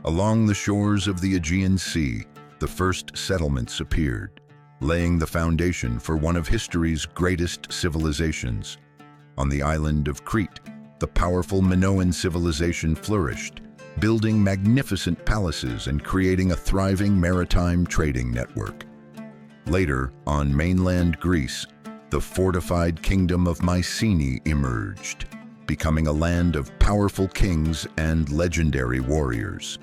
Along the shores of the Aegean Sea, the first settlements appeared, laying the foundation for one of history's greatest civilizations. On the island of Crete, the powerful Minoan civilization flourished, building magnificent palaces and creating a thriving maritime trading network. Later, on mainland Greece, the fortified kingdom of Mycenae emerged, becoming a land of powerful kings and legendary warriors.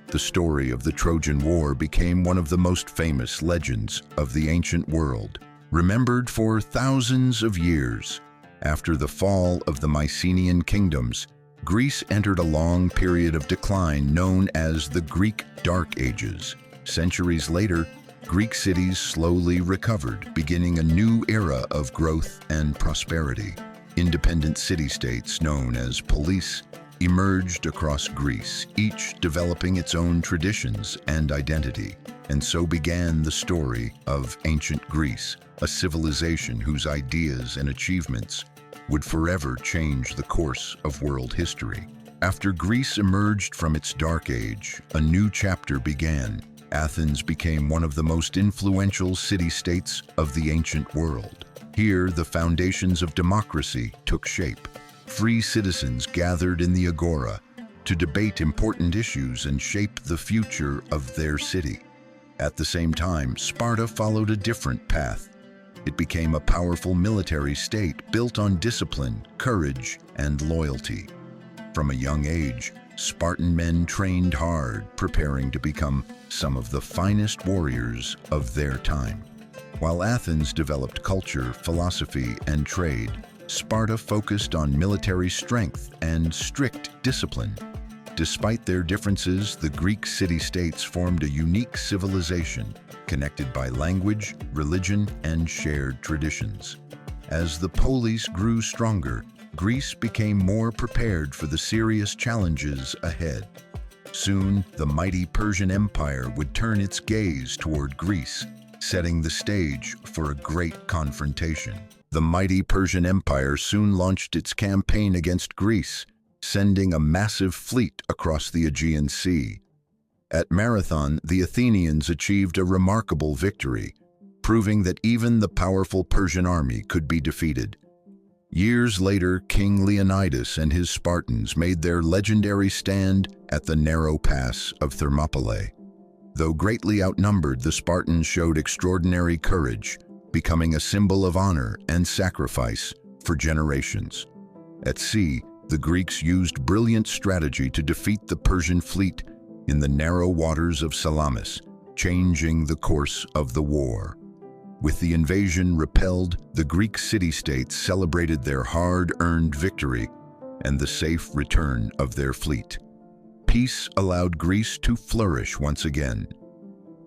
The story of the Trojan War became one of the most famous legends of the ancient world, remembered for thousands of years. After the fall of the Mycenaean kingdoms, Greece entered a long period of decline known as the Greek Dark Ages. Centuries later, Greek cities slowly recovered, beginning a new era of growth and prosperity. Independent city-states known as polis emerged across Greece, each developing its own traditions and identity. And so began the story of ancient Greece, a civilization whose ideas and achievements would forever change the course of world history. After Greece emerged from its dark age, a new chapter began. Athens became one of the most influential city-states of the ancient world. Here, the foundations of democracy took shape. Free citizens gathered in the agora to debate important issues and shape the future of their city. At the same time, Sparta followed a different path. It became a powerful military state built on discipline, courage, and loyalty. From a young age, Spartan men trained hard, preparing to become some of the finest warriors of their time. While Athens developed culture, philosophy, and trade, Sparta focused on military strength and strict discipline. Despite their differences, the Greek city-states formed a unique civilization, connected by language, religion, and shared traditions. As the polis grew stronger, Greece became more prepared for the serious challenges ahead. Soon, the mighty Persian Empire would turn its gaze toward Greece, setting the stage for a great confrontation. The mighty Persian Empire soon launched its campaign against Greece, sending a massive fleet across the Aegean Sea. At Marathon, the Athenians achieved a remarkable victory, proving that even the powerful Persian army could be defeated. Years later, King Leonidas and his Spartans made their legendary stand at the narrow pass of Thermopylae. Though greatly outnumbered, the Spartans showed extraordinary courage, becoming a symbol of honor and sacrifice for generations. At sea, the Greeks used brilliant strategy to defeat the Persian fleet in the narrow waters of Salamis, changing the course of the war. With the invasion repelled, the Greek city-states celebrated their hard-earned victory and the safe return of their fleet. Peace allowed Greece to flourish once again.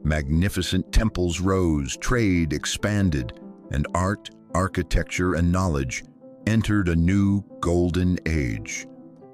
Magnificent temples rose, trade expanded, and art, architecture, and knowledge entered a new golden age.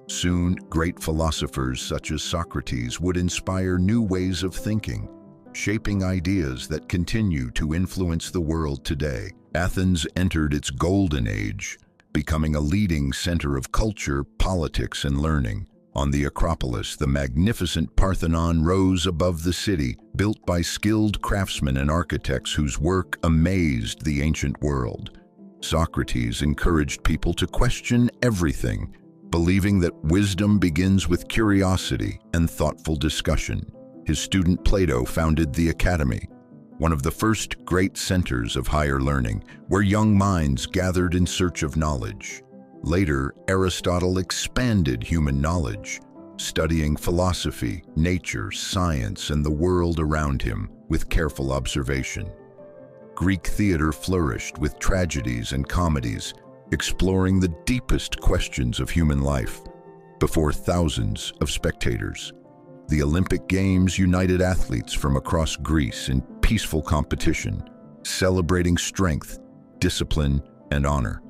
Soon, great philosophers such as Socrates would inspire new ways of thinking, shaping ideas that continue to influence the world today. Athens entered its golden age, becoming a leading center of culture, politics, and learning. On the Acropolis, the magnificent Parthenon rose above the city, built by skilled craftsmen and architects whose work amazed the ancient world. Socrates encouraged people to question everything, believing that wisdom begins with curiosity and thoughtful discussion. His student Plato founded the Academy, one of the first great centers of higher learning, where young minds gathered in search of knowledge. Later, Aristotle expanded human knowledge, studying philosophy, nature, science, and the world around him with careful observation. Greek theater flourished with tragedies and comedies, exploring the deepest questions of human life before thousands of spectators. The Olympic Games united athletes from across Greece in peaceful competition, celebrating strength, discipline, and honor.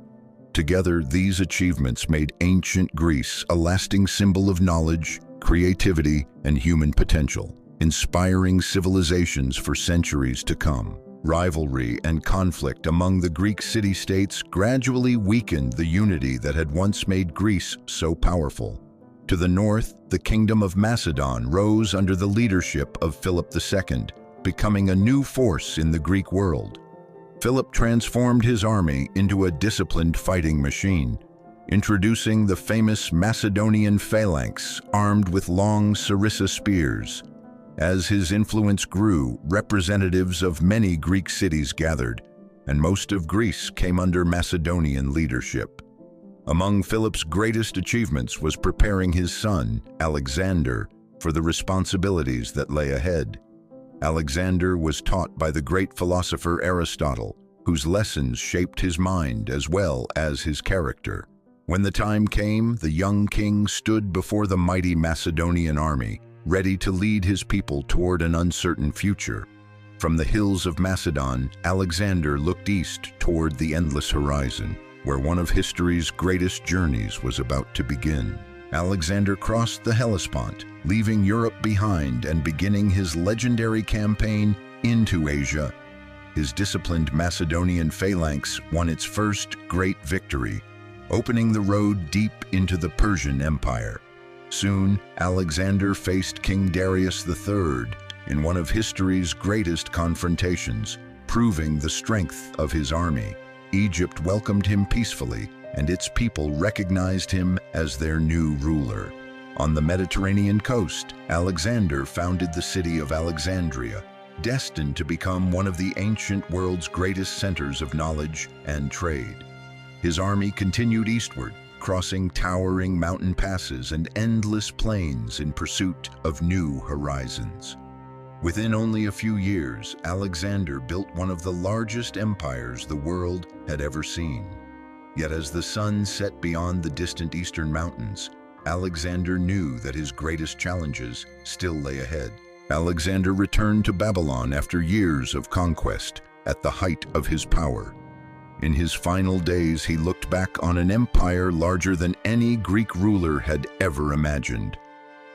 Together, these achievements made ancient Greece a lasting symbol of knowledge, creativity, and human potential, inspiring civilizations for centuries to come. Rivalry and conflict among the Greek city-states gradually weakened the unity that had once made Greece so powerful. To the north, the kingdom of Macedon rose under the leadership of Philip II, becoming a new force in the Greek world. Philip transformed his army into a disciplined fighting machine, introducing the famous Macedonian phalanx armed with long sarissa spears. As his influence grew, representatives of many Greek cities gathered, and most of Greece came under Macedonian leadership. Among Philip's greatest achievements was preparing his son, Alexander, for the responsibilities that lay ahead. Alexander was taught by the great philosopher Aristotle, whose lessons shaped his mind as well as his character. When the time came, the young king stood before the mighty Macedonian army, ready to lead his people toward an uncertain future. From the hills of Macedon, Alexander looked east toward the endless horizon, where one of history's greatest journeys was about to begin. Alexander crossed the Hellespont, leaving Europe behind and beginning his legendary campaign into Asia. His disciplined Macedonian phalanx won its first great victory, opening the road deep into the Persian Empire. Soon, Alexander faced King Darius III in one of history's greatest confrontations, proving the strength of his army. Egypt welcomed him peacefully, and its people recognized him as their new ruler. On the Mediterranean coast, Alexander founded the city of Alexandria, destined to become one of the ancient world's greatest centers of knowledge and trade. His army continued eastward, crossing towering mountain passes and endless plains in pursuit of new horizons. Within only a few years, Alexander built one of the largest empires the world had ever seen. Yet as the sun set beyond the distant eastern mountains, Alexander knew that his greatest challenges still lay ahead. Alexander returned to Babylon after years of conquest, at the height of his power. In his final days, he looked back on an empire larger than any Greek ruler had ever imagined.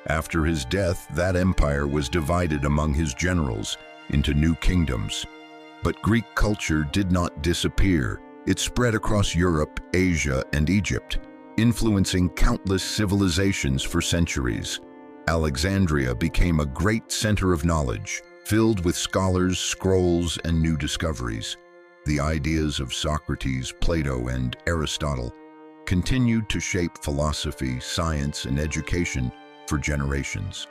After his death, that empire was divided among his generals into new kingdoms. But Greek culture did not disappear. It spread across Europe, Asia, and Egypt, influencing countless civilizations for centuries. Alexandria became a great center of knowledge, filled with scholars, scrolls, and new discoveries. The ideas of Socrates, Plato, and Aristotle continued to shape philosophy, science, and education for generations.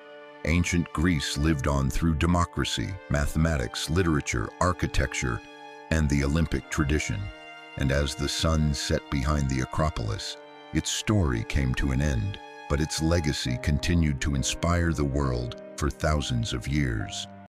Ancient Greece lived on through democracy, mathematics, literature, architecture, and the Olympic tradition. And as the sun set behind the Acropolis, its story came to an end, but its legacy continued to inspire the world for thousands of years.